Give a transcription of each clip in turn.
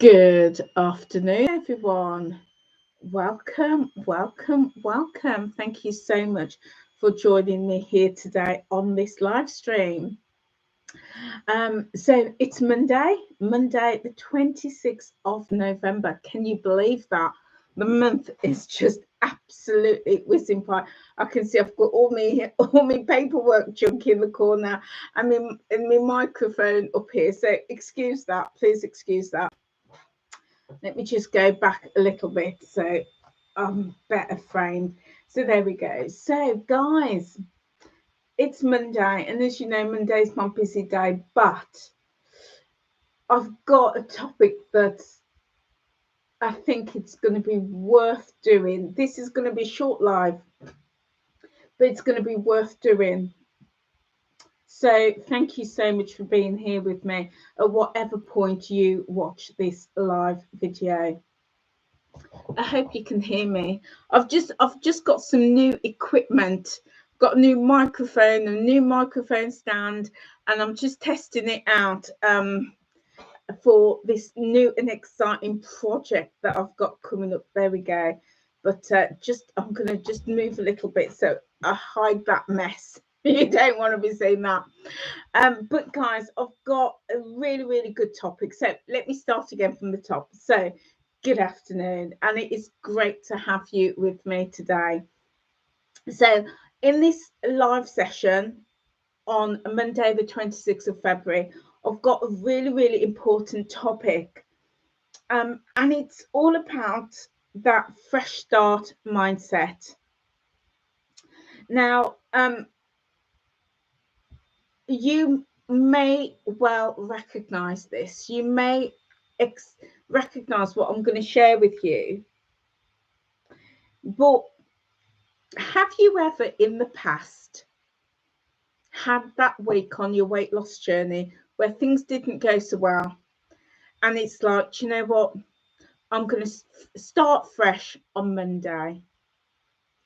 Good afternoon, everyone. Welcome, welcome, welcome. Thank you so much for joining me here today on this live stream. So it's Monday, the 26th of November. Can you believe that? The month is just absolutely whizzing by. I can see I've got all my paperwork junk in the corner. And my microphone up here. So excuse that. Please excuse that. Let me just go back a little bit so I'm better framed. So there we go. So guys, it's Monday, and as you know, Monday's my busy day, but I've got a topic that I think it's going to be worth doing. This is going to be a short live, but it's going to be worth doing. So thank you so much for being here with me at whatever point you watch this live video. I hope you can hear me. I've just got some new equipment. Got a new microphone, a new microphone stand, and I'm just testing it out for this new and exciting project that I've got coming up. There we go. But I'm gonna just move a little bit so I hide that mess. You don't want to be seeing that. But guys, I've got a really, really good topic. So let me start again from the top. So good afternoon, and it is great to have you with me today. So in this live session on Monday, the 26th of February, I've got a really, really important topic. And it's all about that fresh start mindset. Now, you may well recognize this. You may recognize what I'm going to share with you. But have you ever in the past had that week on your weight loss journey where things didn't go so well? And it's like, you know what? I'm going to start fresh on Monday.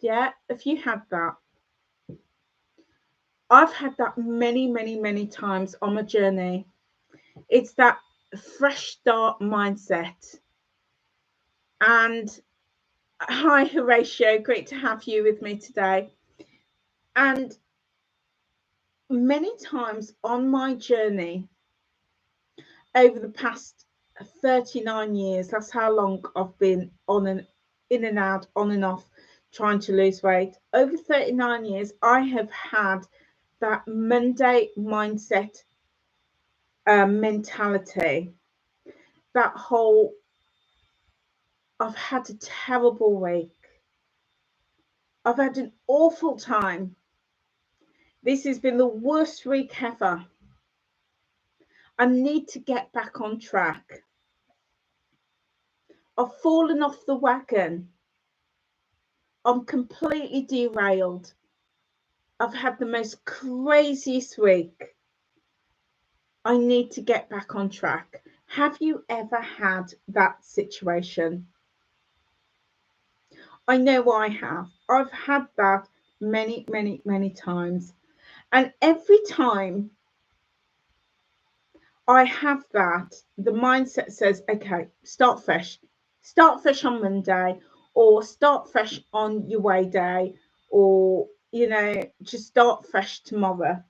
Yeah, have you had that? I've had that many, many, many times on my journey. It's that fresh start mindset. And hi, Horatio, great to have you with me today. And many times on my journey over the past 39 years, that's how long I've been on and in and out, on and off, trying to lose weight. Over 39 years, I have had that Monday mindset mentality. That whole, I've had a terrible week. I've had an awful time. This has been the worst week ever. I need to get back on track. I've fallen off the wagon. I'm completely derailed. I've had the most craziest week. I need to get back on track. Have you ever had that situation? I know I have. I've had that many, many, many times. And every time I have that, the mindset says, okay, start fresh. Start fresh on Monday, or start fresh on your weigh day, or, just start fresh tomorrow.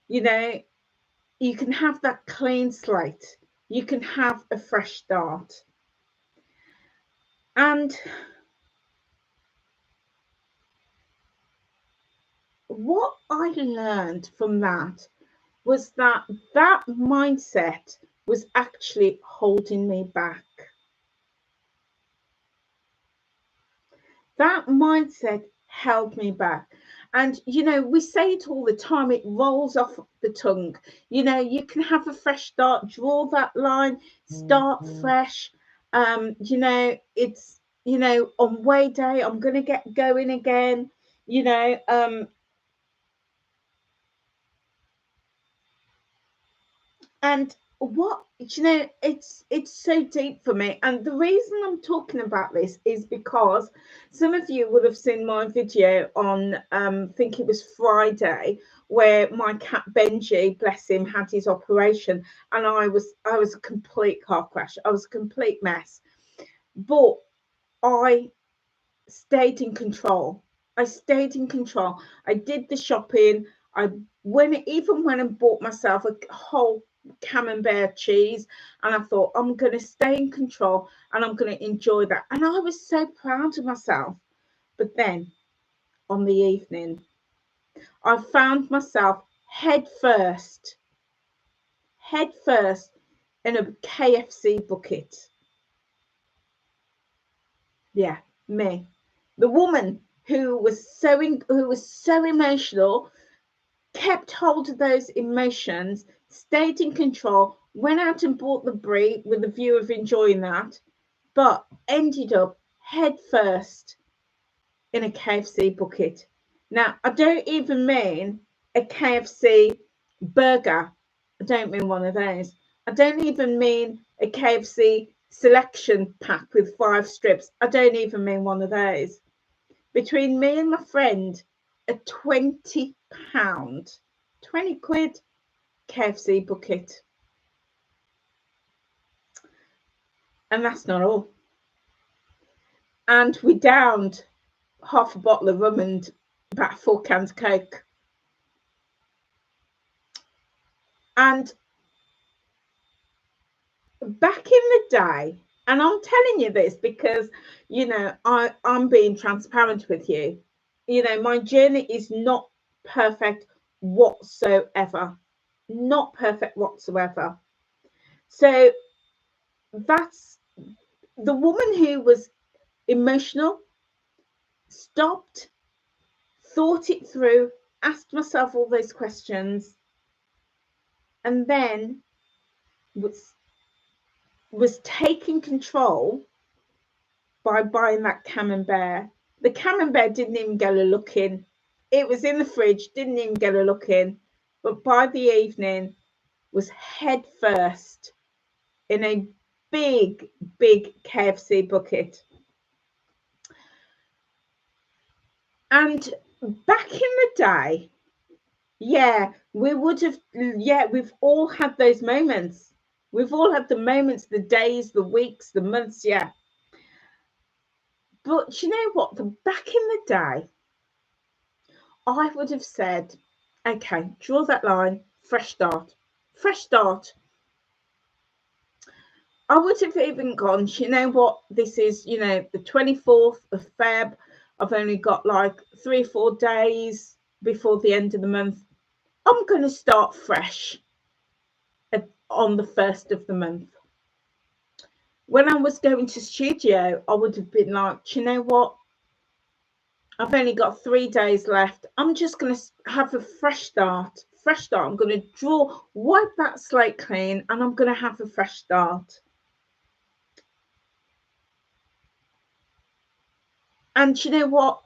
You can have that clean slate. You can have a fresh start. And what I learned from that was that mindset was actually holding me back. That mindset held me back. And, we say it all the time, it rolls off the tongue. You can have a fresh start, draw that line, start fresh. It's, on weigh day, I'm going to get going again, and what, you know, it's so deep for me. And the reason I'm talking about this is because some of you would have seen my video on I think it was Friday, where my cat Benji, bless him, had his operation, and I was a complete car crash. I was a complete mess, but I stayed in control. I stayed in control. I did the shopping. I even went and bought myself a whole camembert cheese, and I thought, I'm going to stay in control and I'm going to enjoy that. And I was so proud of myself. But then on the evening, I found myself head first in a KFC bucket. Yeah, me. The woman who was so emotional, kept hold of those emotions, stayed in control, went out and bought the brie with the view of enjoying that, but ended up head first in a KFC bucket. Now, I don't even mean a KFC burger. I don't mean one of those. I don't even mean a KFC selection pack with 5 strips. I don't even mean one of those. Between me and my friend, a £20, 20 quid KFC bucket. And that's not all. And we downed half a bottle of rum and about 4 cans of Coke. And back in the day, and I'm telling you this because, you know, I'm being transparent with you. You know, my journey is not perfect whatsoever. Not perfect whatsoever. So that's the woman who was emotional, stopped, thought it through, asked myself all those questions, and then was taking control by buying that camembert. The camembert didn't even get a look in. It was in the fridge, didn't even get a look in. But by the evening, was head first in a big, big KFC bucket. And back in the day, yeah, we would have, yeah, we've all had those moments. We've all had the moments, the days, the weeks, the months, yeah. But you know what? Back in the day, I would have said, okay, draw that line, fresh start, fresh start. I would have even gone, you know what? This is, you know, the 24th of Feb. I've only got like 3 or 4 days before the end of the month. I'm going to start fresh on the 1st of the month. When I was going to studio, I would have been like, you know what? I've only got 3 days left. I'm just going to have a fresh start. Fresh start. I'm going to wipe that slate clean, and I'm going to have a fresh start. And you know what?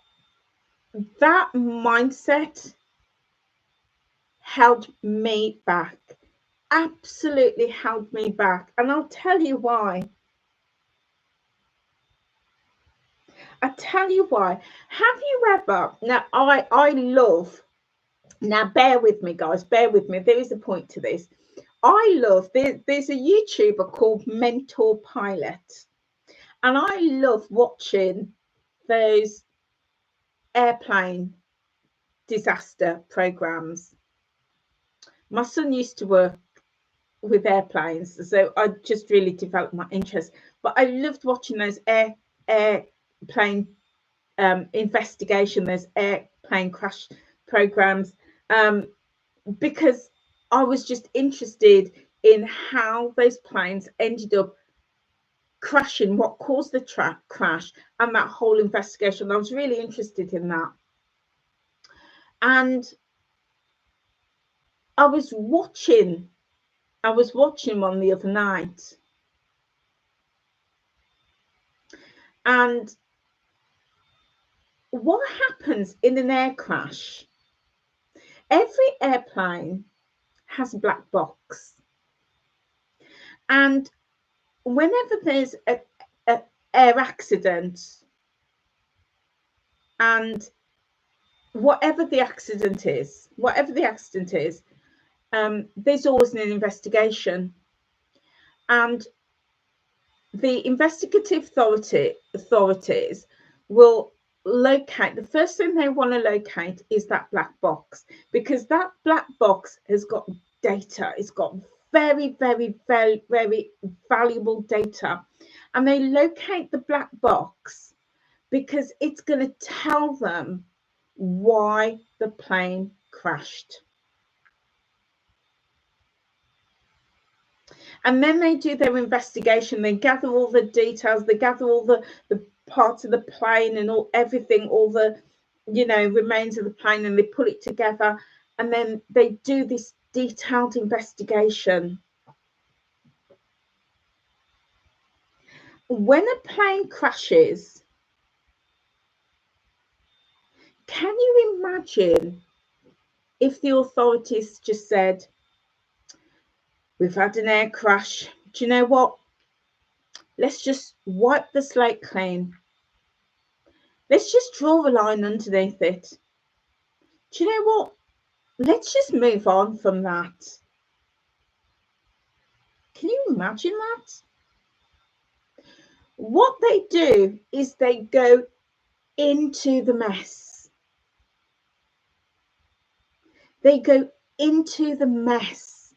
That mindset held me back. Absolutely held me back. And I'll tell you why. Have you ever, now I love, now bear with me guys, bear with me, there is a point to this. I love, there's a YouTuber called Mentor Pilot, and I love watching those airplane disaster programs. My son used to work with airplanes, so I just really developed my interest, but I loved watching those airplane investigation, those airplane crash programs, because I was just interested in how those planes ended up crashing, what caused the crash, and that whole investigation. I was really interested in that. And I was watching one the other night, and what happens in an air crash? Every airplane has a black box. And whenever there's a air accident, and whatever the accident is, there's always an investigation. And the investigative authorities will locate, the first thing they want to locate is that black box, because that black box has got data. It's got very, very, very, very valuable data. And they locate the black box because it's going to tell them why the plane crashed. And then they do their investigation. They gather all the details. They gather all the parts of the plane and everything, all the, remains of the plane, and they put it together. And then they do this detailed investigation. When a plane crashes, can you imagine if the authorities just said, we've had an air crash. Do you know what? Let's just wipe the slate clean. Let's just draw a line underneath it. Do you know what? Let's just move on from that. Can you imagine that? What they do is they go into the mess. They go into the mess.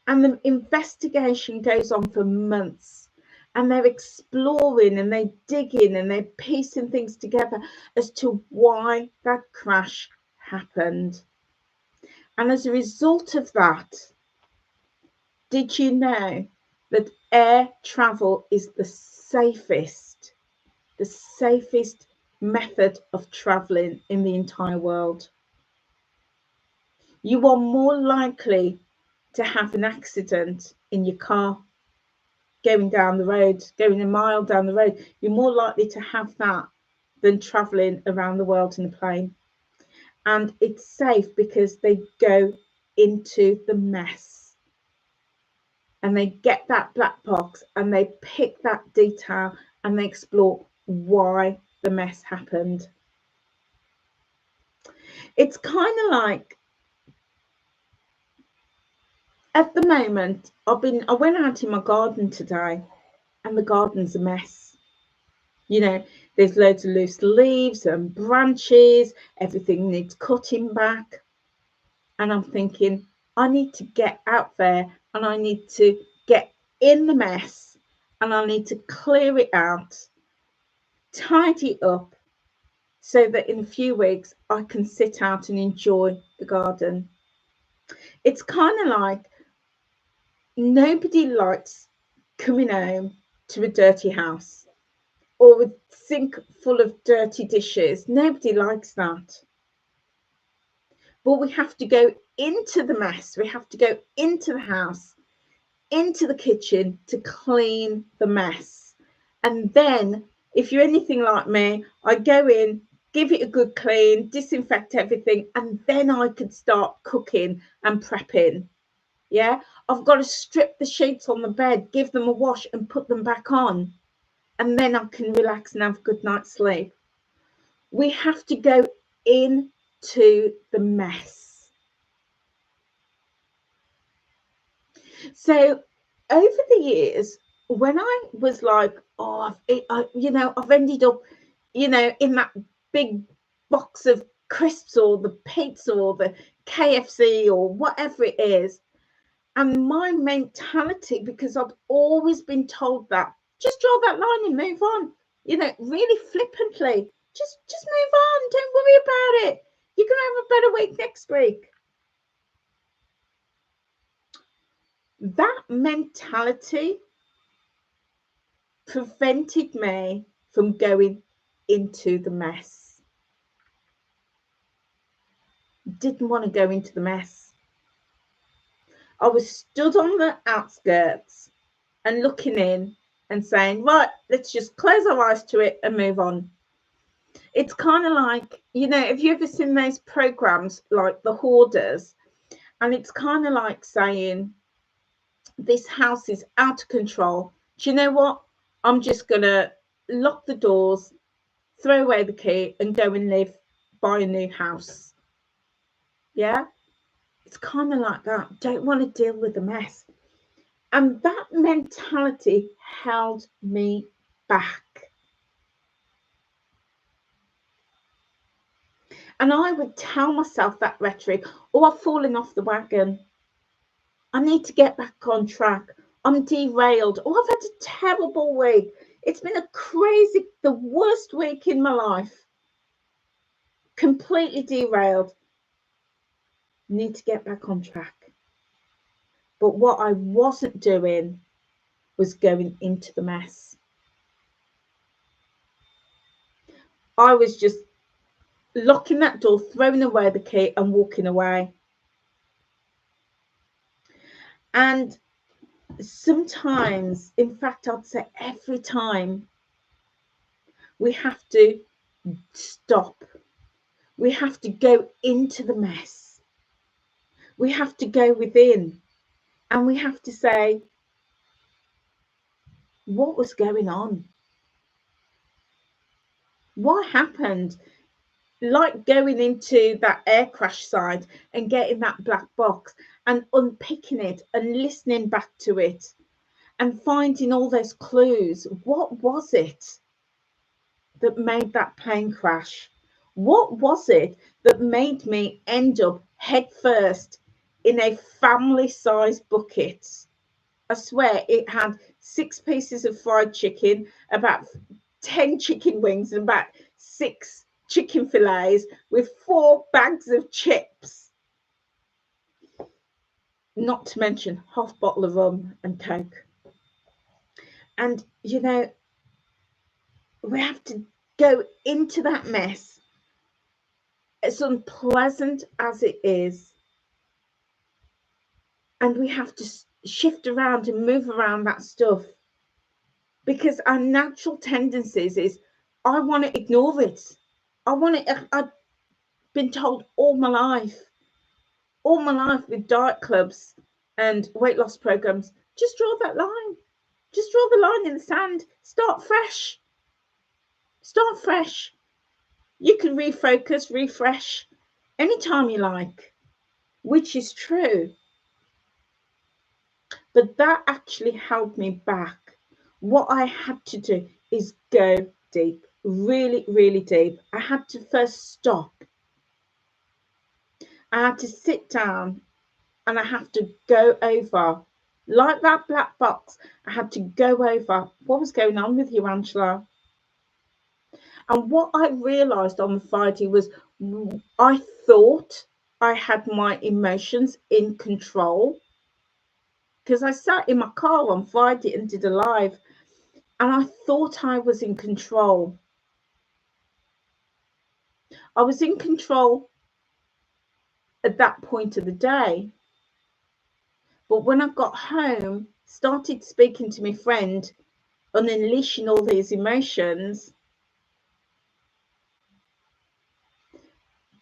And the investigation goes on for months. And they're exploring and they're digging and they're piecing things together as to why that crash happened. And as a result of that, did you know that air travel is the safest method of traveling in the entire world? You are more likely to have an accident in your car going down the road, going a mile down the road. You're more likely to have that than traveling around the world in a plane. And it's safe because they go into the mess and they get that black box and they pick that detail and they explore why the mess happened. It's kind of like, at the moment, I went out in my garden today and the garden's a mess. There's loads of loose leaves and branches, everything needs cutting back. And I'm thinking, I need to get out there and I need to get in the mess and I need to clear it out, tidy it up, so that in a few weeks I can sit out and enjoy the garden. It's kind of like, nobody likes coming home to a dirty house or a sink full of dirty dishes. Nobody likes that. But we have to go into the mess. We have to go into the house, into the kitchen to clean the mess. And then, if you're anything like me, I go in, give it a good clean, disinfect everything, and then I could start cooking and prepping. Yeah, I've got to strip the sheets on the bed, give them a wash and put them back on. And then I can relax and have a good night's sleep. We have to go into the mess. So over the years, when I was like, I've ended up, in that big box of crisps or the pizza or the KFC or whatever it is. And my mentality, because I've always been told that, just draw that line and move on, really flippantly, just move on. Don't worry about it. You're going to have a better week next week. That mentality prevented me from going into the mess. Didn't want to go into the mess. I was stood on the outskirts and looking in and saying, right, let's just close our eyes to it and move on. It's kind of like, have you ever seen those programs like The Hoarders? And it's kind of like saying, this house is out of control. Do you know what? I'm just going to lock the doors, throw away the key, and go and buy a new house. Yeah? It's kind of like that. Don't want to deal with the mess. And that mentality held me back. And I would tell myself that rhetoric, oh, I've fallen off the wagon. I need to get back on track. I'm derailed. Oh, I've had a terrible week. It's been the worst week in my life. Completely derailed. Need to get back on track. But what I wasn't doing was going into the mess. I was just locking that door, throwing away the key, and walking away. And sometimes, in fact, I'd say every time, we have to stop. We have to go into the mess. We have to go within, and we have to say, what was going on? What happened? Like going into that air crash site and getting that black box and unpicking it and listening back to it and finding all those clues. What was it that made that plane crash? What was it that made me end up head first in a family-sized bucket? I swear it had 6 pieces of fried chicken, about 10 chicken wings, and about 6 chicken fillets with 4 bags of chips. Not to mention half bottle of rum and Coke. And, you know, we have to go into that mess, as unpleasant as it is. And we have to shift around and move around that stuff. Because our natural tendencies is, I want to ignore it. I've been told all my life with diet clubs and weight loss programs, just draw that line. Just draw the line in the sand. Start fresh. Start fresh. You can refocus, refresh anytime you like, which is true. But that actually held me back. What I had to do is go deep, really, really deep. I had to first stop. I had to sit down and I have to go over, like that black box, I had to go over what was going on with you, Angela. And what I realised on the Friday was, I thought I had my emotions in control, because I sat in my car on Friday and did a live, and I thought I was in control. I was in control at that point of the day. But when I got home, started speaking to my friend and unleashing all these emotions,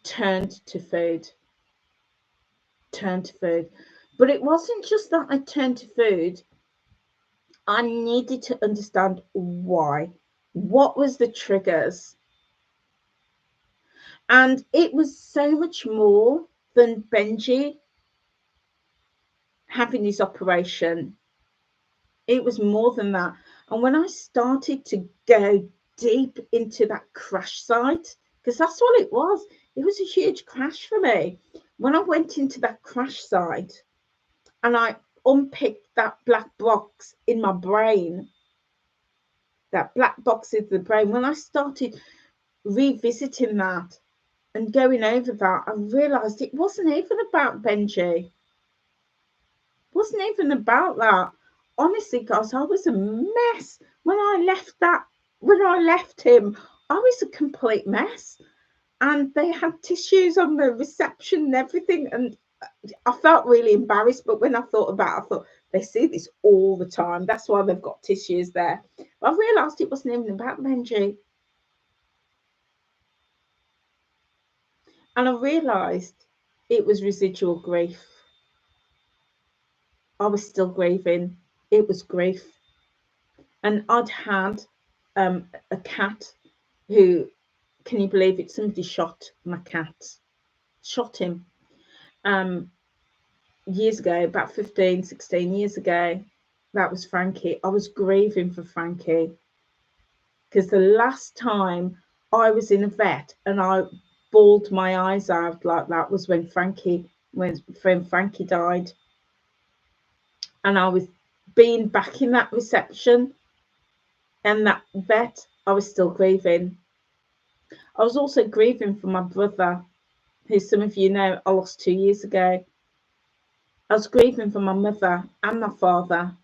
turned to food. But it wasn't just that I turned to food. I needed to understand why. What was the triggers? And it was so much more than Benji having his operation. It was more than that. And when I started to go deep into that crash site, because that's all it was a huge crash for me. When I went into that crash site and I unpicked that black box in my brain, that black box is the brain, when I started revisiting that and going over that, I realised it wasn't even about Benji. It wasn't even about that. Honestly, guys, I was a mess when I left him. I was a complete mess, and they had tissues on the reception and everything, and I felt really embarrassed. But when I thought about it, I thought, they see this all the time, that's why they've got tissues there. But I realised it wasn't even about Benji, and I realised it was residual grief. I was still grieving. It was grief. And I'd had a cat who, can you believe it? Somebody shot my cat, shot him years ago, about 15, 16 years ago. That was Frankie. I was grieving for Frankie because the last time I was in a vet and I bawled my eyes out like that was when Frankie died. And I was being back in that reception and that vet, I was still grieving. I was also grieving for my brother, who some of you know I lost 2 years ago. I was grieving for my mother and my father.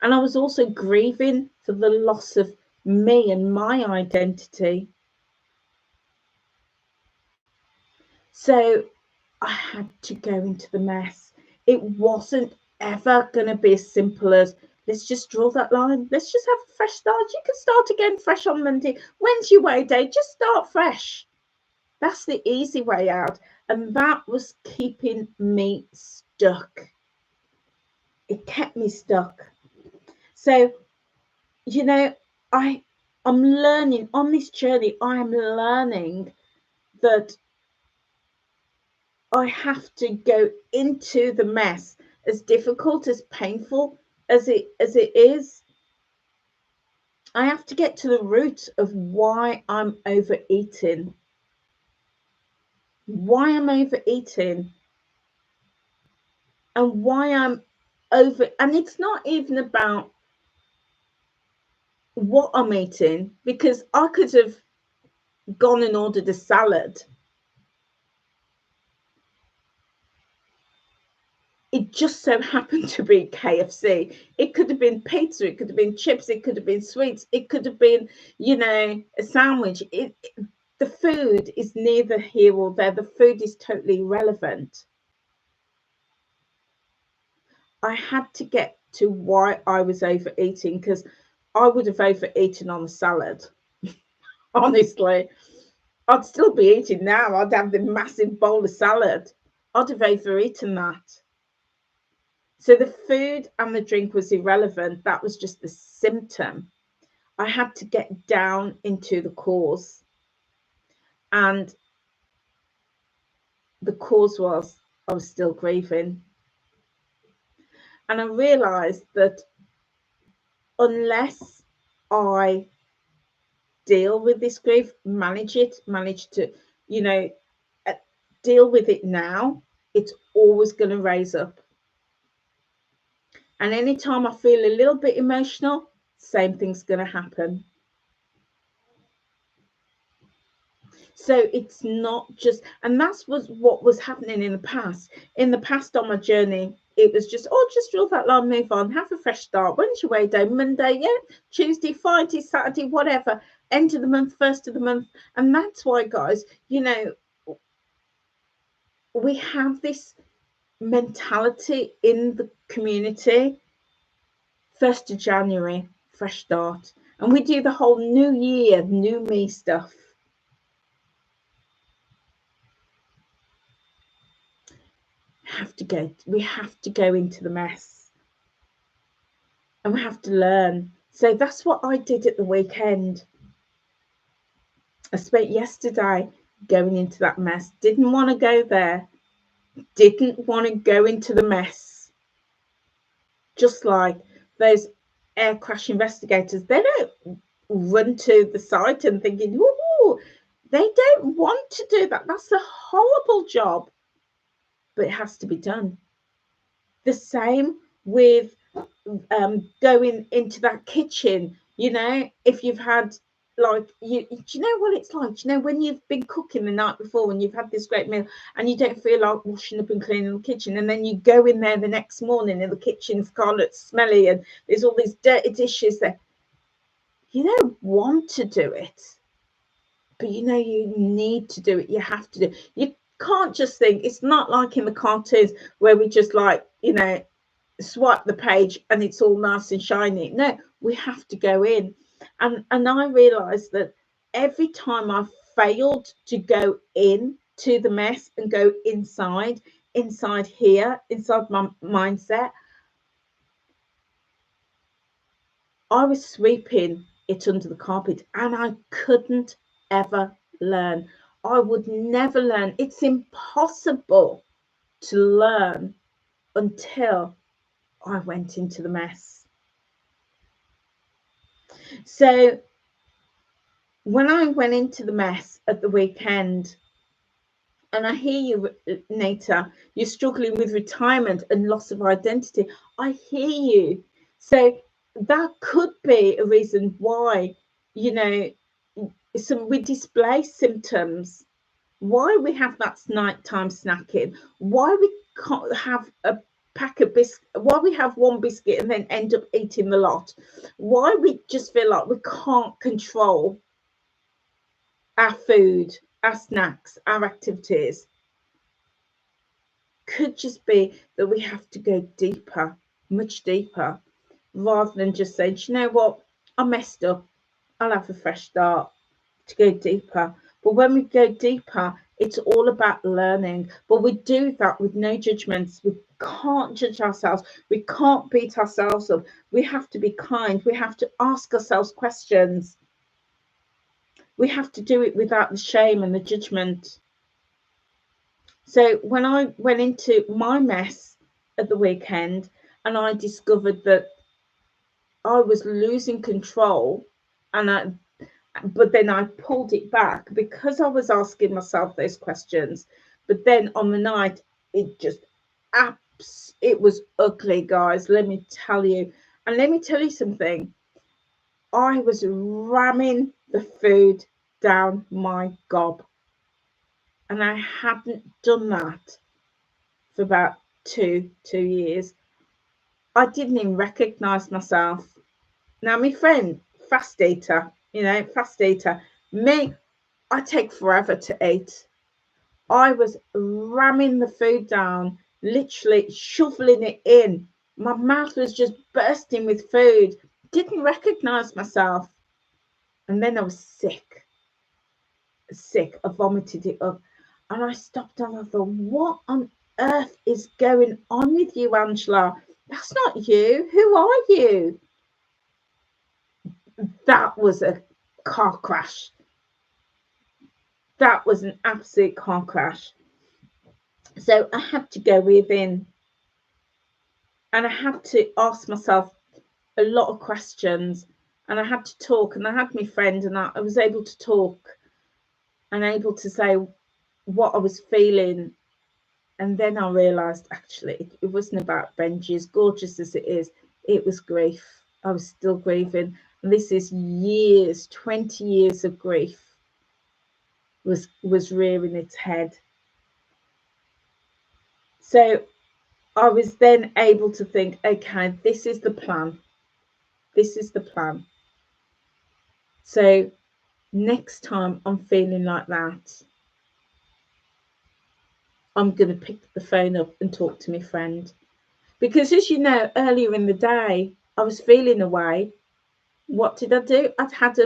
And I was also grieving for the loss of me and my identity. So I had to go into the mess. It wasn't ever going to be as simple as, let's just draw that line. Let's just have a fresh start. You can start again fresh on Monday. When's your weigh day? Just start fresh. That's the easy way out. And that was keeping me stuck. It kept me stuck. So, you know, I'm learning on this journey. I am learning that I have to go into the mess, as difficult, as painful as it is. I have to get to the root of why I'm overeating. Why I'm overeating and why I'm over. And it's not even about what I'm eating, because I could have gone and ordered a salad. It just so happened to be KFC. It could have been pizza. It could have been chips. It could have been sweets. It could have been, a sandwich. The food is neither here or there. The food is totally irrelevant. I had to get to why I was overeating, because I would have overeaten on a salad. Honestly, I'd still be eating now. I'd have the massive bowl of salad. I'd have overeaten that. So the food and the drink was irrelevant. That was just the symptom. I had to get down into the cause. And the cause was I was still grieving. And I realized that unless I deal with this grief, manage to, deal with it now, it's always going to raise up. And anytime I feel a little bit emotional, same thing's going to happen. So it's not just, and that's what was happening in the past. In the past on my journey, it was just, just draw that line, move on, have a fresh start. When's your weigh day? Monday, yeah, Tuesday, Friday, Saturday, whatever. End of the month, first of the month. And that's why, guys, we have this mentality in the community. 1st of January, fresh start. And we do the whole new year, new me stuff. We have to go into the mess, and we have to learn. So that's what I did at the weekend. I spent yesterday going into that mess. Didn't want to go there. Didn't want to go into the mess. Just like those air crash investigators, they don't run to the site and thinking, ooh, they don't want to do that. That's a horrible job. But it has to be done. The same with going into that kitchen. If you've had, like, do you know what it's like? When you've been cooking the night before and you've had this great meal and you don't feel like washing up and cleaning the kitchen, and then you go in there the next morning and the kitchen's kind of smelly and there's all these dirty dishes there. You don't want to do it, but you need to do it. You have to do it. You can't just think. It's not like in the cartoons where we just swipe the page and it's all nice and shiny. No, we have to go in. And I realized that every time I failed to go in to the mess and go inside inside here, inside my mindset, I was sweeping it under the carpet, and I couldn't ever learn. I would never learn. It's impossible to learn until I went into the mess. So when I went into the mess at the weekend, and I hear you, Nata, you're struggling with retirement and loss of identity. I hear you. So that could be a reason why, you know, we display symptoms, why we have that nighttime snacking, why we can't have a pack of biscuits, why we have one biscuit and then end up eating the lot, why we just feel like we can't control our food, our snacks, our activities. Could just be that we have to go deeper, much deeper, rather than just saying, you know what, I messed up, I'll have a fresh start. To go deeper. But when we go deeper, it's all about learning. But we do that with no judgments. We can't judge ourselves. We can't beat ourselves up. We have to be kind. We have to ask ourselves questions. We have to do it without the shame and the judgment. So when I went into my mess at the weekend and I discovered that I was losing control, but then I pulled it back because I was asking myself those questions. But then on the night, it just it was ugly, guys. Let me tell you. And let me tell you something. I was ramming the food down my gob. And I hadn't done that for about two years. I didn't even recognize myself. Now, my friend, fast eater, fast eater. Me, I take forever to eat. I was ramming the food down, literally shoveling it in. My mouth was just bursting with food. Didn't recognize myself. And then I was sick. I vomited it up. And I stopped and I thought, what on earth is going on with you, Angela? That's not you. Who are you? That was a car crash. That was an absolute car crash. So I had to go within, and I had to ask myself a lot of questions, and I had to talk, and I had my friend, and I was able to talk and able to say what I was feeling. And then I realized actually it wasn't about Benji, as gorgeous as it is, it was grief. I was still grieving, and this is years, 20 years of grief was rearing its head. So I was then able to think, okay, this is the plan. This is the plan. So next time I'm feeling like that, I'm going to pick the phone up and talk to my friend. Because as you know, earlier in the day, I was feeling away. What did I do? I'd had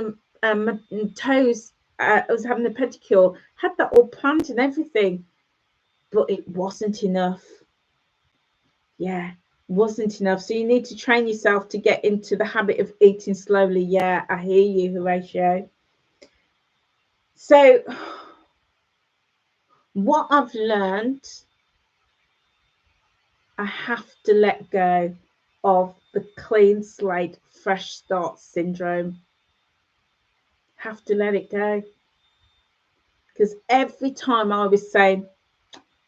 my toes, I was having a pedicure, had that all planned and everything, but it wasn't enough. Yeah, wasn't enough. So you need to train yourself to get into the habit of eating slowly. Yeah, I hear you, Horatio. So what I've learned, I have to let go of the clean slate, fresh start syndrome. Have to let it go. Because every time I was saying,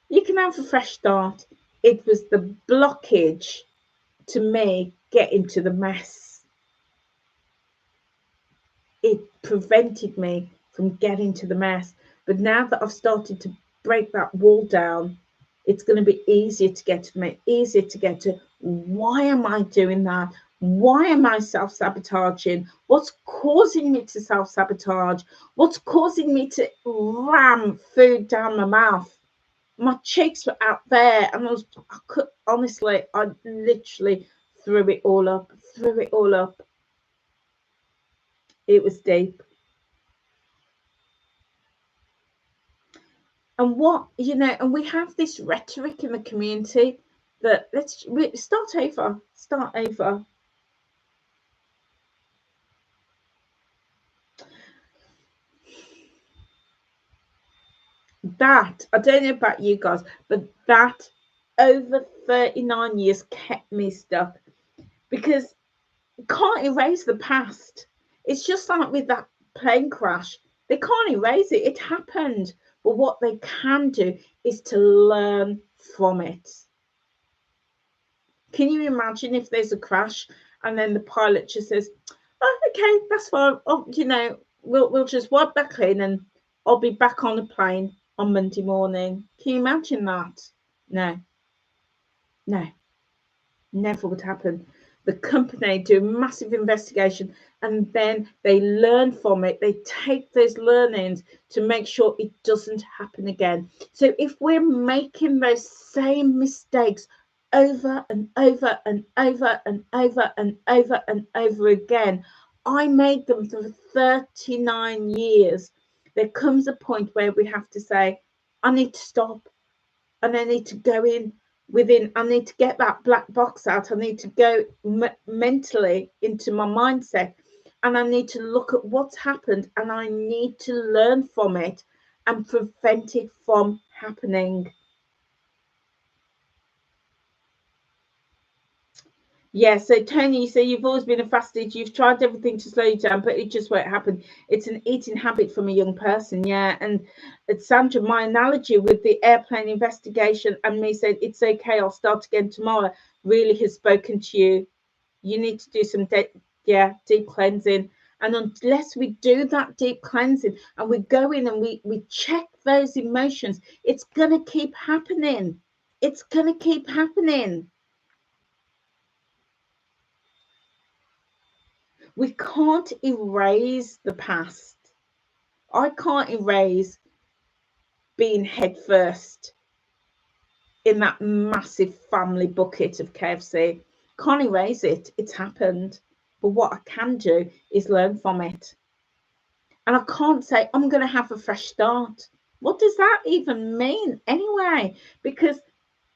you can have a fresh start, it was the blockage to me getting to the mess. It prevented me from getting to the mess. But now that I've started to break that wall down, it's going to be easier to get to me, easier to get to why am I doing that? Why am I self-sabotaging? What's causing me to self-sabotage? What's causing me to ram food down my mouth? My cheeks were out there, and I could honestly, I literally threw it all up. It was deep. And what, you know, and we have this rhetoric in the community that start over, start over. That, I don't know about you guys, but that over 39 years kept me stuck, because you can't erase the past. It's just like with that plane crash. They can't erase it. It happened. But what they can do is to learn from it. Can you imagine if there's a crash and then the pilot just says, "Oh, okay, that's fine. Oh, you know, we'll just wipe that clean and I'll be back on the plane on Monday morning." Can you imagine that? No, no, never would happen. The company do a massive investigation and then they learn from it. They take those learnings to make sure it doesn't happen again. So if we're making those same mistakes over and over and over and over and over and over again, I made them for 39 years. There comes a point where we have to say, I need to stop, and I need to go in within, I need to get that black box out. I need to go mentally into my mindset, and I need to look at what's happened, and I need to learn from it and prevent it from happening. Yeah, so Tony, you say you've always been a fast eater. You've tried everything to slow you down, but it just won't happen. It's an eating habit from a young person. Yeah. And Sandra, my analogy with the airplane investigation and me saying, it's okay, I'll start again tomorrow, really has spoken to you. You need to do some deep cleansing. And unless we do that deep cleansing and we go in and we check those emotions, it's going to keep happening. It's going to keep happening. We can't erase the past. I can't erase being head first in that massive family bucket of KFC. Can't erase it. It's happened. But what I can do is learn from it. And I can't say I'm going to have a fresh start. What does that even mean anyway? Because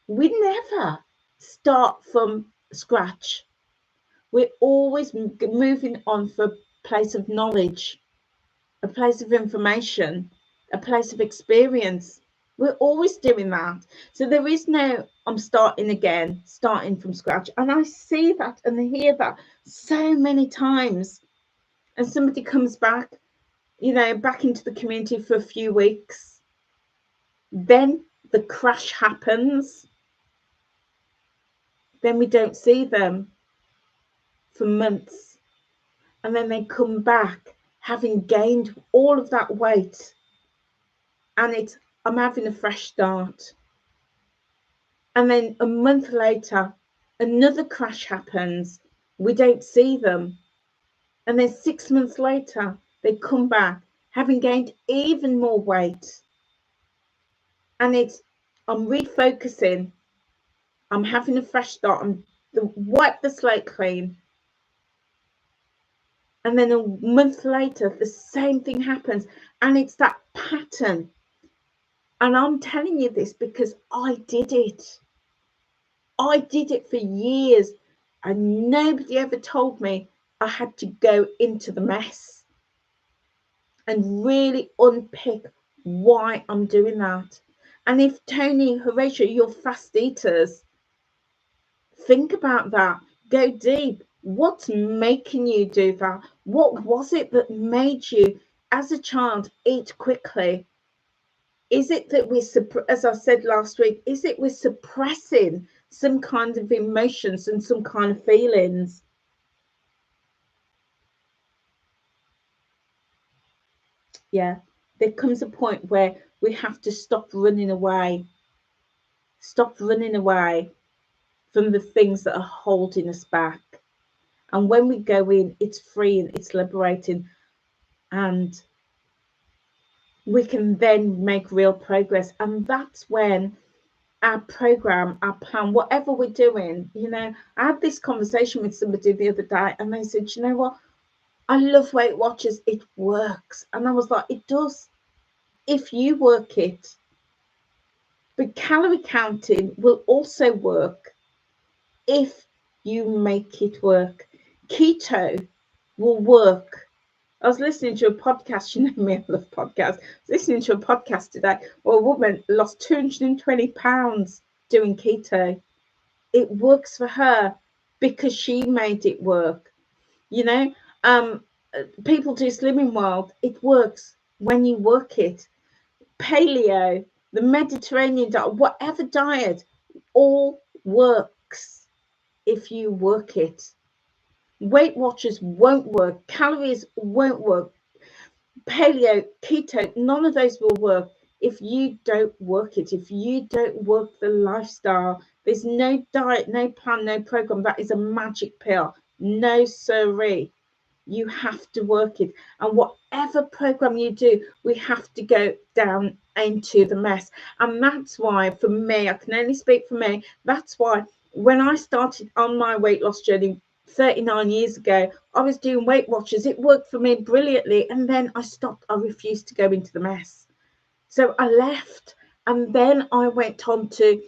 we never start from scratch. We're always moving on for a place of knowledge, a place of information, a place of experience. We're always doing that. So there is no, I'm starting again, starting from scratch. And I see that and hear that so many times. And somebody comes back, you know, back into the community for a few weeks. Then the crash happens. Then we don't see them for months. And then they come back having gained all of that weight. And I'm having a fresh start. And then a month later, another crash happens. We don't see them. And then 6 months later, they come back having gained even more weight. And I'm refocusing. I'm having a fresh start. I'm wipe the slate clean. And then a month later, the same thing happens. And it's that pattern. And I'm telling you this because I did it. I did it for years, and nobody ever told me I had to go into the mess and really unpick why I'm doing that. And if Tony, Horatio, you're fast eaters, think about that. Go deep. What's making you do that? What was it that made you, as a child, eat quickly? Is it that as I said last week, is it we're suppressing some kind of emotions and some kind of feelings? Yeah, there comes a point where we have to stop running away from the things that are holding us back. And when we go in, it's freeing, it's liberating, and we can then make real progress. And that's when our program, our plan, whatever we're doing, you know, I had this conversation with somebody the other day and they said, you know what, I love Weight Watchers, it works. And I was like, it does, if you work it. But calorie counting will also work if you make it work. Keto will work. I was listening to a podcast, you know me, I love podcasts. I was listening to a podcast today where a woman lost 220 pounds doing keto. It works for her because she made it work. You know, people do Slimming World. It works when you work it. Paleo, the Mediterranean diet, whatever diet, all works if you work it. Weight Watchers won't work. Calories won't work. Paleo, keto, none of those will work if you don't work it. If you don't work the lifestyle, there's no diet, no plan, no program. That is a magic pill. No siree. You have to work it. And whatever program you do, we have to go down into the mess. And that's why, for me, I can only speak for me, that's why when I started on my weight loss journey 39 years ago, I was doing Weight Watchers. It worked for me brilliantly. And then I stopped. I refused to go into the mess. So I left. And then I went on to,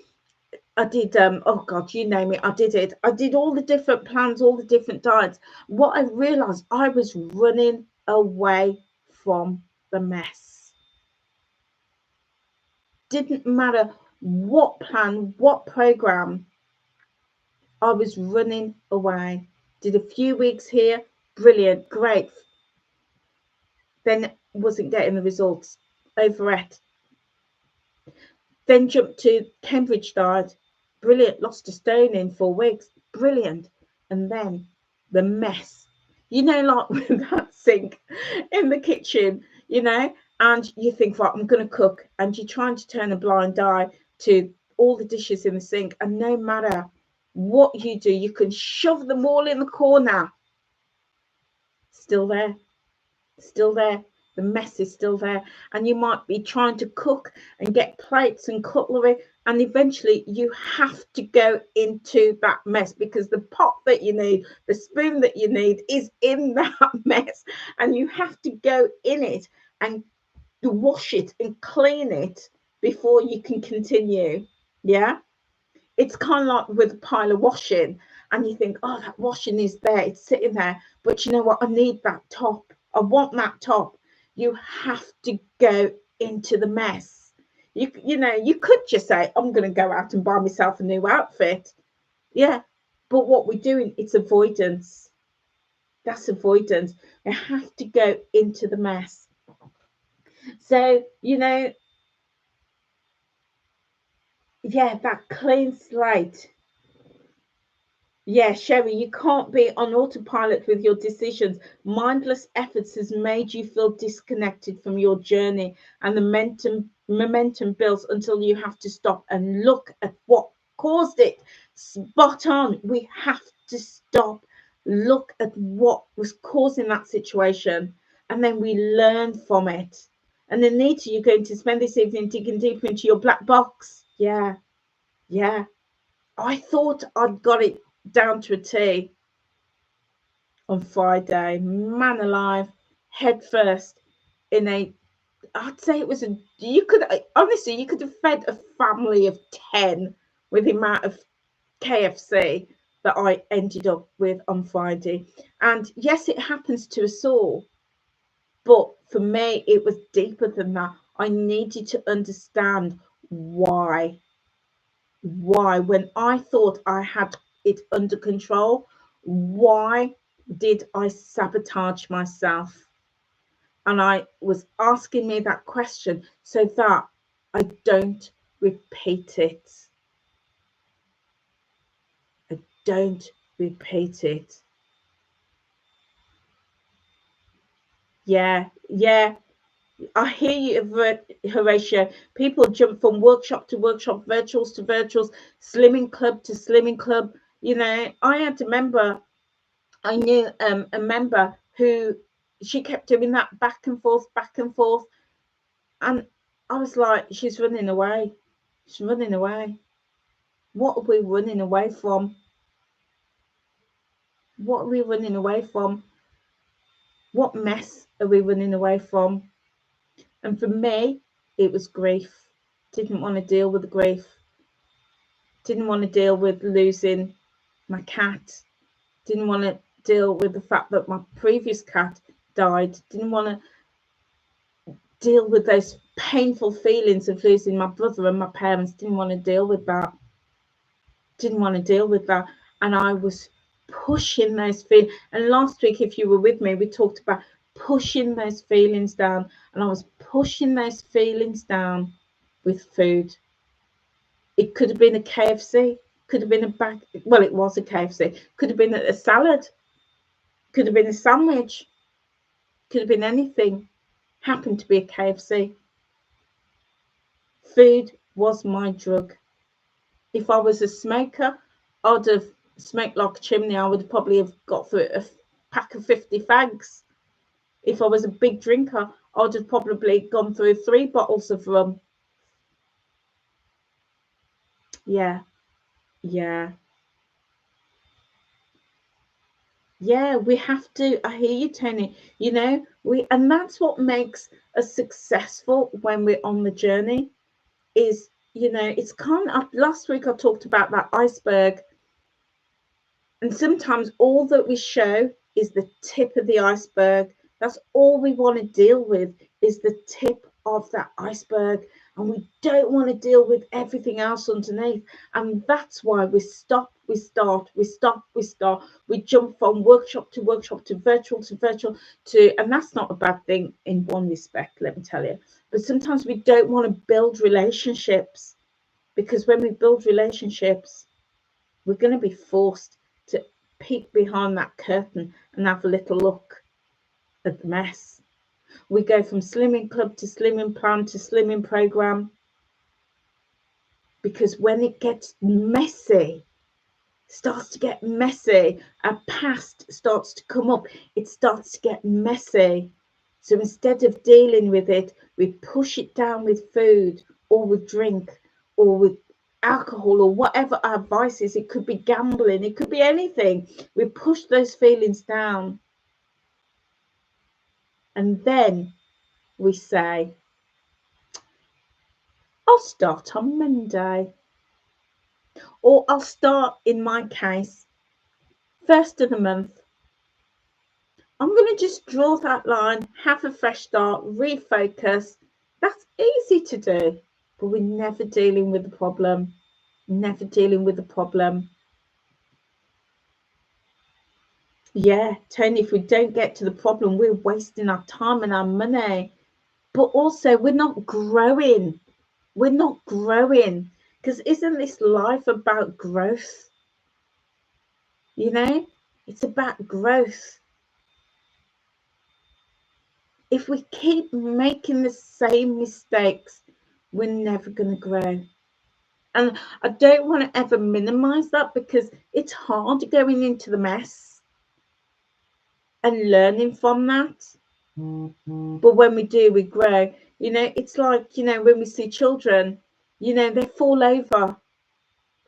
I did, oh God, you name it, I did it. I did all the different plans, all the different diets. What I realized, I was running away from the mess. Didn't matter what plan, what program, I was running away. Did a few weeks here, brilliant, great. Then wasn't getting the results, overate. Then jumped to Cambridge diet, brilliant, lost a stone in 4 weeks, brilliant. And then the mess, you know, like with that sink in the kitchen, you know, and you think, right, I'm going to cook, and you're trying to turn a blind eye to all the dishes in the sink, and no matter what you do, you can shove them all in the corner, still there, still there. The mess is still there, and you might be trying to cook and get plates and cutlery, and eventually you have to go into that mess because the pot that you need, the spoon that you need is in that mess, and you have to go in it and wash it and clean it before you can continue. Yeah, it's kind of like with a pile of washing, and you think, oh, that washing is there, it's sitting there, but you know what, I need that top, I want that top. You have to go into the mess. You know, you could just say, I'm going to go out and buy myself a new outfit. Yeah, but what we're doing, it's avoidance. That's avoidance. You have to go into the mess. So, you know, yeah, that clean slate. Yeah, Sherry, you can't be on autopilot with your decisions. Mindless efforts has made you feel disconnected from your journey, and the momentum builds until you have to stop and look at what caused it. Spot on. We have to stop, look at what was causing that situation, and then we learn from it. And then later you're going to spend this evening digging deeper into your black box. Yeah, yeah. I thought I'd got it down to a T on Friday. Man alive, head first in a, I'd say it was a, you could, honestly, you could have fed a family of 10 with the amount of KFC that I ended up with on Friday. And yes, it happens to us all. But for me, it was deeper than that. I needed to understand why. When I thought I had it under control, why did I sabotage myself? And I was asking me that question so that I don't repeat it. I don't repeat it. Yeah, yeah. I hear you, Horatio. People jump from workshop to workshop, virtuals to virtuals, slimming club to slimming club. You know, I had a member, I knew a member who, she kept doing that back and forth, back and forth. And I was like, she's running away. She's running away. What are we running away from? What are we running away from? What mess are we running away from? And for me, it was grief. Didn't want to deal with the grief. Didn't want to deal with losing my cat. Didn't want to deal with the fact that my previous cat died. Didn't want to deal with those painful feelings of losing my brother and my parents. Didn't want to deal with that. Didn't want to deal with that. And I was pushing those feelings. And last week, if you were with me, we talked about pushing those feelings down. And I was pushing those feelings down with food. It could have been a KFC, could have been a bag. Well, it was a KFC. Could have been a salad. Could have been a sandwich. Could have been anything. Happened to be a KFC. Food was my drug. If I was a smoker, I'd have smoked like a chimney. I would probably have got through a pack of 50 fags. If I was a big drinker, I'd have probably gone through 3 bottles of rum. Yeah. Yeah, we have to. I hear you, Tony. You know, and that's what makes us successful when we're on the journey. Is, it's kind of, last week I talked about that iceberg, and sometimes all that we show is the tip of the iceberg. That's all we want to deal with, is the tip of that iceberg, and we don't want to deal with everything else underneath. And that's why we stop, we start, we stop, we start. We jump from workshop to workshop to virtual to, and that's not a bad thing in one respect, let me tell you. But sometimes we don't want to build relationships, because when we build relationships, we're going to be forced to peek behind that curtain and have a little look at the mess. We go from slimming club to slimming plan to slimming program, because when it gets messy, starts to get messy, our past starts to come up, it starts to get messy. So instead of dealing with it, we push it down with food or with drink or with alcohol or whatever our vice is. It could be gambling, it could be anything. We push those feelings down, and then we say, I'll start on Monday, or I'll start, in my case, first of the month. I'm going to just draw that line, have a fresh start, refocus. That's easy to do, but we're never dealing with the problem. Never dealing with the problem. Yeah, Tony, if we don't get to the problem, we're wasting our time and our money. But also, we're not growing. We're not growing. Because isn't this life about growth? It's about growth. If we keep making the same mistakes, we're never going to grow. And I don't want to ever minimize that, because it's hard going into the mess and learning from that. But when we do, we grow. It's like, when we see children, they fall over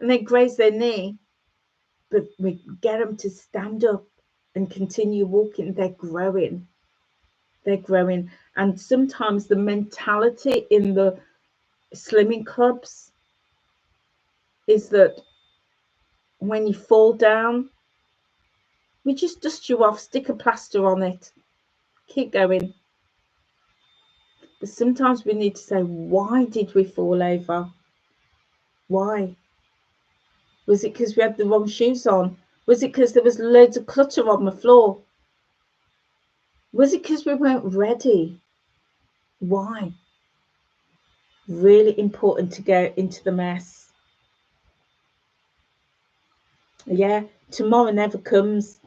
and they graze their knee, but we get them to stand up and continue walking. They're growing. They're growing. And sometimes the mentality in the slimming clubs is that when you fall down, we just dust you off, stick a plaster on it, keep going. But sometimes we need to say, why did we fall over? Why? Was it because we had the wrong shoes on? Was it because there was loads of clutter on the floor? Was it because we weren't ready? Why? Really important to go into the mess. Yeah, tomorrow never comes.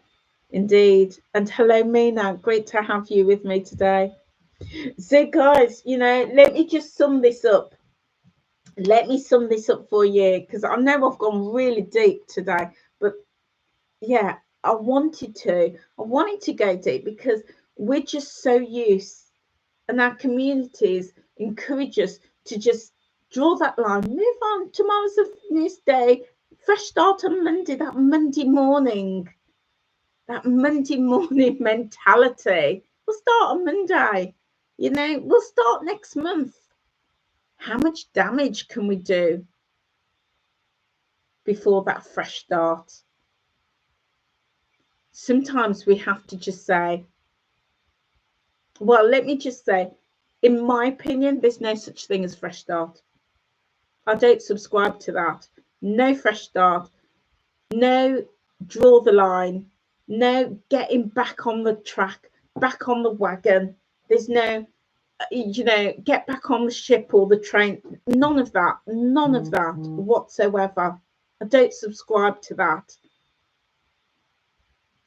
Indeed. And hello, Mina. Great to have you with me today. So, guys, let me just sum this up. Let me sum this up for you, because I know I've gone really deep today, but yeah, I wanted to go deep, because we're just so used, and our communities encourage us to just draw that line, move on. Tomorrow's a new day, fresh start on Monday. That Monday morning mentality. We'll start on Monday. We'll start next month. How much damage can we do before that fresh start? Sometimes we have to just say, well, let me just say, in my opinion, there's no such thing as fresh start. I don't subscribe to that. No fresh start. No draw the line. No getting back on the track, back on the wagon. There's no, get back on the ship or the train. None of that. None of that whatsoever. I don't subscribe to that.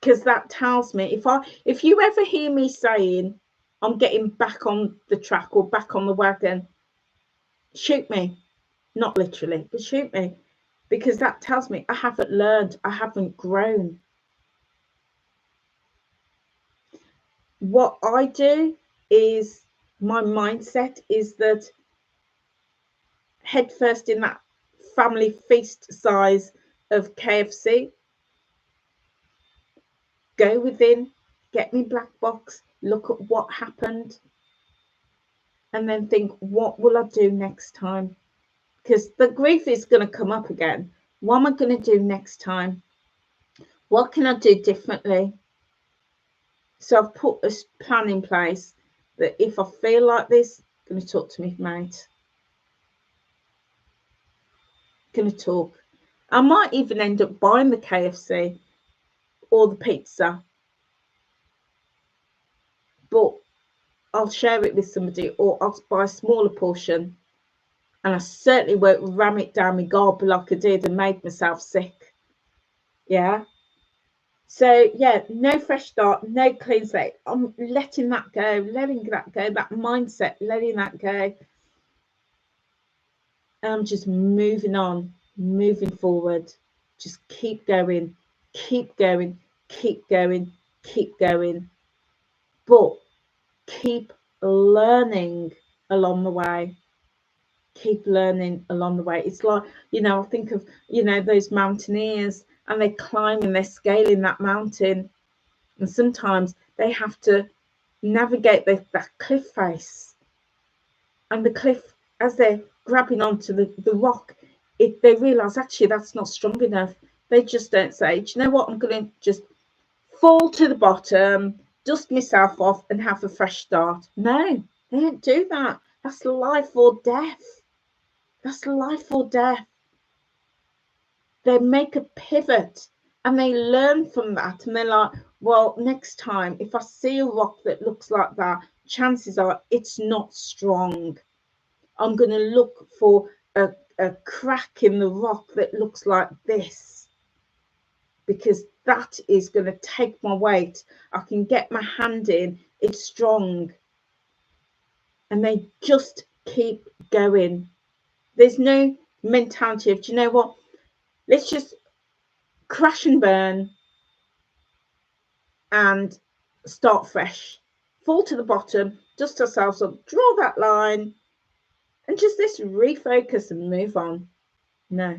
Because that tells me, if you ever hear me saying I'm getting back on the track or back on the wagon, shoot me. Not literally, but shoot me. Because that tells me I haven't learned, I haven't grown. What I do is, my mindset is that head first in that family feast size of KFC, go within, get me black box, look at what happened, and then think, what will I do next time? Because the grief is going to come up again. What am I going to do next time? What can I do differently? So I've put a plan in place that if I feel like this, I'm going to talk to my mate. Going to talk. I might even end up buying the KFC or the pizza, but I'll share it with somebody, or I'll buy a smaller portion, and I certainly won't ram it down my gob like I did and made myself sick. Yeah. So yeah, no fresh start, no clean slate. I'm letting that go, that mindset, letting that go. And I'm just moving on, moving forward. Just keep going, keep going, keep going, keep going. But keep learning along the way. Keep learning along the way. It's like, I think of, those mountaineers, and they're climbing, they're scaling that mountain. And sometimes they have to navigate that cliff face. And the cliff, as they're grabbing onto the rock, they realise, actually, that's not strong enough. They just don't say, do you know what, I'm going to just fall to the bottom, dust myself off, and have a fresh start. No, they don't do that. That's life or death. That's life or death. They make a pivot and they learn from that, and they're like, well, next time if I see a rock that looks like that, chances are it's not strong. I'm going to look for a crack in the rock that looks like this, because that is going to take my weight. I can get my hand in, it's strong. And they just keep going. There's no mentality of, do you know what, let's just crash and burn and start fresh, fall to the bottom, dust ourselves up, draw that line, and just let's refocus and move on. No,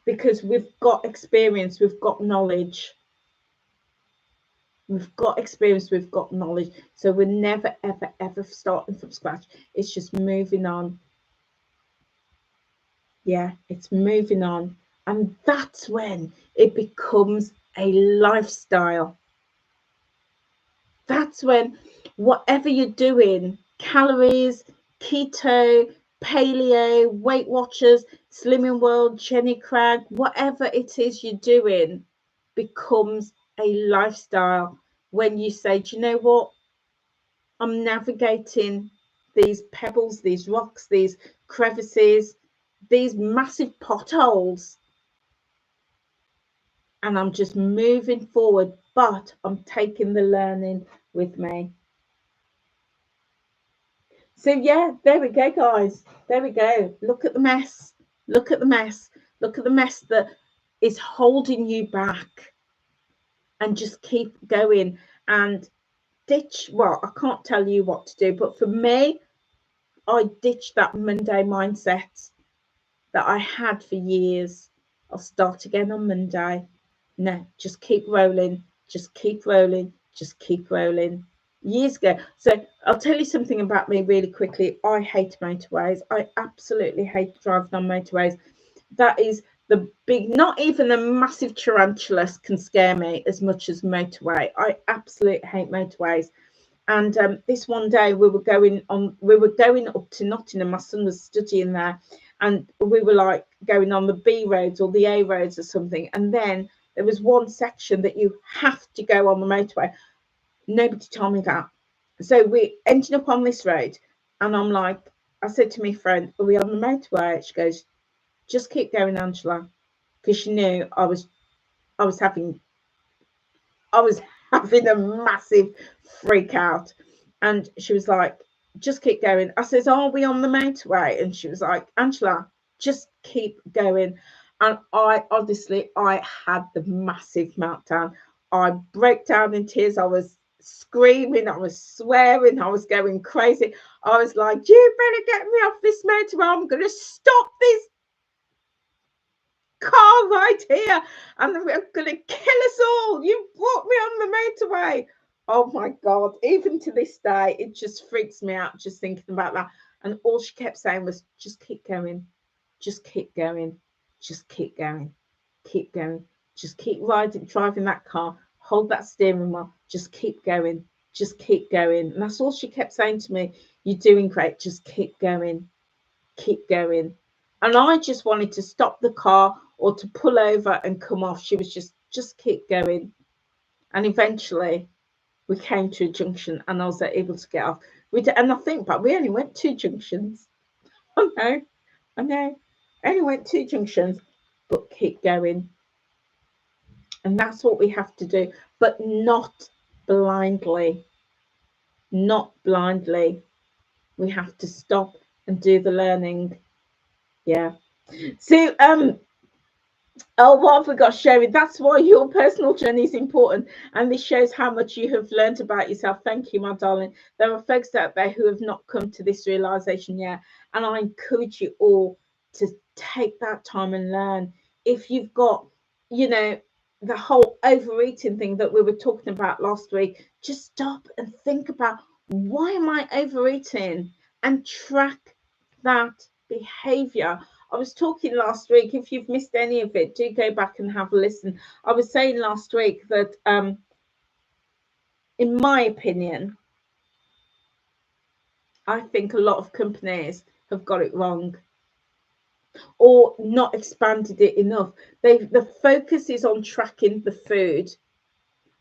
because we've got experience, we've got knowledge, we've got experience, we've got knowledge. So we're never, ever, ever starting from scratch. It's just moving on. Yeah, it's moving on. And that's when it becomes a lifestyle. That's when whatever you're doing, calories, keto, paleo, Weight Watchers, Slimming World, Jenny Craig, whatever it is you're doing becomes a lifestyle. When you say, do you know what, I'm navigating these pebbles, these rocks, these crevices, these massive potholes, and I'm just moving forward, but I'm taking the learning with me. So yeah, there we go, guys. There we go. Look at the mess. Look at the mess. Look at the mess that is holding you back. And just keep going and ditch. Well, I can't tell you what to do, but for me, I ditched that Monday mindset that I had for years. I'll start again on Monday. No, just keep rolling. Just keep rolling. Just keep rolling. years ago. So I'll tell you something about me really quickly. I hate motorways. I absolutely hate driving on motorways. That is the big, not even a massive tarantula can scare me as much as motorway. I absolutely hate motorways. And this one day we were going up to Nottingham. My son was studying there, and we were like going on the B roads or the A roads or something. And then there was one section that you have to go on the motorway. Nobody told me that. So we ended up on this road, and I'm like, I said to my friend, "Are we on the motorway?" She goes, "Just keep going, Angela," because she knew I was having a massive freak out. And she was like, "Just keep going." I says, "Are we on the motorway?" And she was like, "Angela, just keep going." And I had the massive meltdown. I broke down in tears. I was screaming, I was swearing, I was going crazy. I was like, "You better get me off this motorway. I'm going to stop this car right here, and they're going to kill us all. You brought me on the motorway." Oh my God, even to this day, it just freaks me out just thinking about that. And all she kept saying was, "Just keep going, just keep going, just keep going, keep going, just keep driving that car, hold that steering wheel, just keep going, just keep going." And that's all she kept saying to me. "You're doing great, just keep going, keep going." And I just wanted to stop the car or to pull over and come off. She was just keep going. And eventually we came to a junction, and I was able to get off. And I think, but we only went 2 junctions. I know, only went 2 junctions, but keep going. And that's what we have to do, but not blindly. Not blindly. We have to stop and do the learning. Yeah. So, oh, what have we got, Sherry? That's why your personal journey is important. And this shows how much you have learned about yourself. Thank you, my darling. There are folks out there who have not come to this realization yet. And I encourage you all to take that time and learn. If you've got, the whole overeating thing that we were talking about last week, just stop and think about, why am I overeating? And track that behavior. I was talking last week, if you've missed any of it, do go back and have a listen. I was saying last week that, in my opinion, I think a lot of companies have got it wrong or not expanded it enough. The focus is on tracking the food.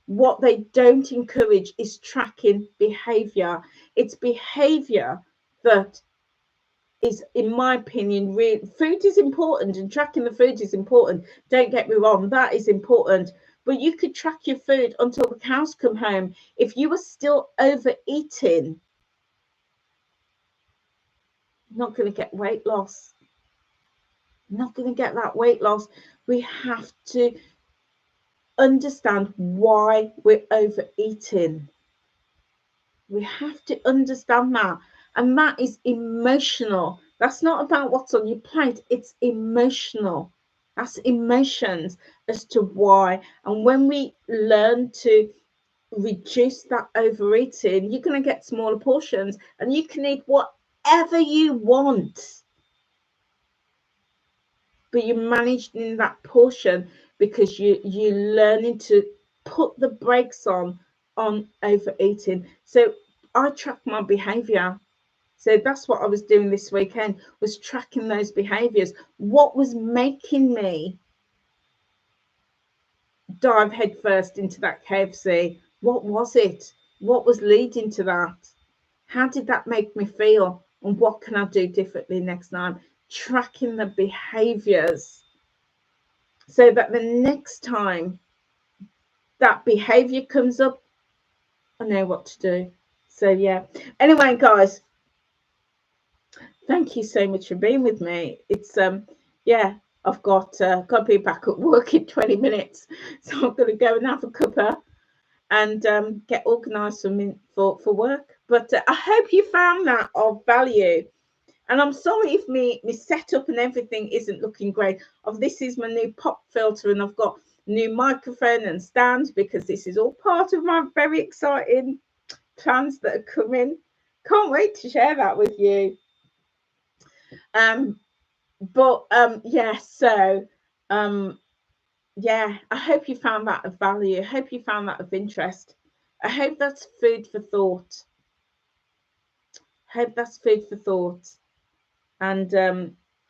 What they don't encourage is tracking behavior. It's behavior that is, in my opinion, food is important, and tracking the food is important. Don't get me wrong, that is important. But you could track your food until the cows come home. If you are still overeating, you're not going to get weight loss. You're not going to get that weight loss. We have to understand why we're overeating. We have to understand that. And that is emotional. That's not about what's on your plate. It's emotional. That's emotions as to why. And when we learn to reduce that overeating, you're going to get smaller portions, and you can eat whatever you want. But you're managing that portion because you're learning to put the brakes on overeating. So I track my behavior. So that's what I was doing this weekend, was tracking those behaviors. What was making me dive headfirst into that KFC? What was it? What was leading to that? How did that make me feel? And what can I do differently next time? Tracking the behaviors so that the next time that behavior comes up, I know what to do. So yeah. Anyway, guys, thank you so much for being with me. It's yeah, I've got to be back at work in 20 minutes, so I'm going to go and have a cuppa and get organised for work. But I hope you found that of value. And I'm sorry if me setup and everything isn't looking great. This is my new pop filter, and I've got new microphone and stand, because this is all part of my very exciting plans that are coming. Can't wait to share that with you. Yeah, so yeah, I hope you found that of value. I hope you found that of interest. I hope that's food for thought. Hope that's food for thought. And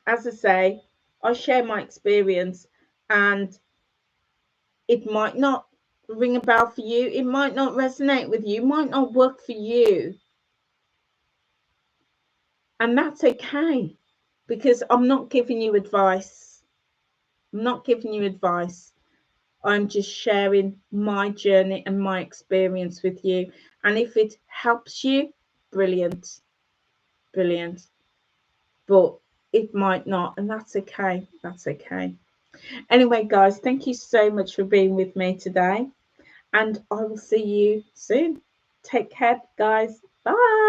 as I say, I share my experience, and it might not ring a bell for you. It might not resonate with you. It might not work for you. And that's okay, because I'm not giving you advice. I'm not giving you advice. I'm just sharing my journey and my experience with you. And if it helps you, brilliant, brilliant. But it might not, and that's okay. That's okay. Anyway, guys, thank you so much for being with me today. And I will see you soon. Take care, guys. Bye.